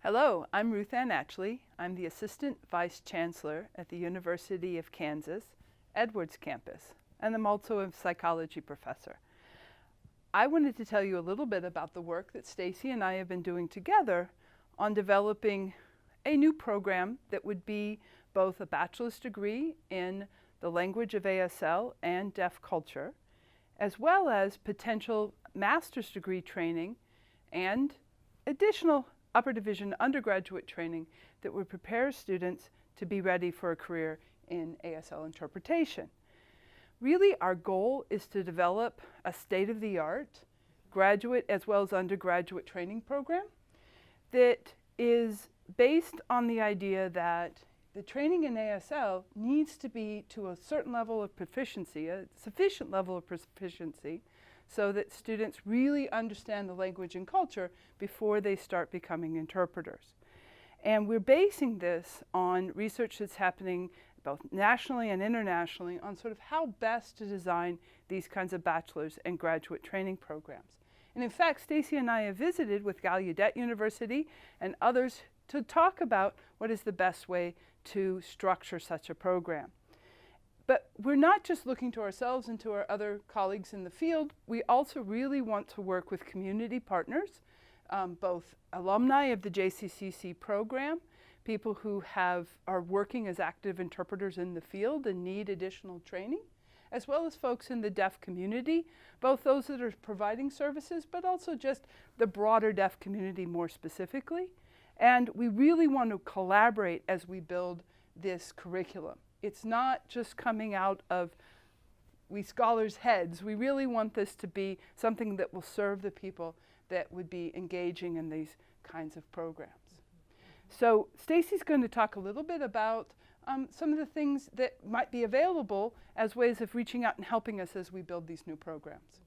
Hello, I'm Ruth Ann Atchley. I'm the Assistant Vice Chancellor at the University of Kansas, Edwards campus, and I'm also a psychology professor. I wanted to tell you a little bit about the work that Stacy and I have been doing together on developing a new program that would be both a bachelor's degree in the language of ASL and deaf culture, as well as potential master's degree training and additional upper division undergraduate training that would prepare students to be ready for a career in ASL interpretation. Really, our goal is to develop a state-of-the-art graduate as well as undergraduate training program that is based on the idea that the training in ASL needs to be to a certain level of proficiency, a sufficient level of proficiency, so that students really understand the language and culture before they start becoming interpreters. And we're basing this on research that's happening both nationally and internationally on sort of how best to design these kinds of bachelor's and graduate training programs. And in fact, Stacy and I have visited with Gallaudet University and others to talk about what is the best way to structure such a program. But we're not just looking to ourselves and to our other colleagues in the field. We also really want to work with community partners, both alumni of the JCCC program, people who are working as active interpreters in the field and need additional training, as well as folks in the deaf community, both those that are providing services, but also just the broader deaf community more specifically. And we really want to collaborate as we build this curriculum. It's not just coming out of we scholars' heads. We really want this to be something that will serve the people that would be engaging in these kinds of programs. So Stacy's going to talk a little bit about some of the things that might be available as ways of reaching out and helping us as we build these new programs.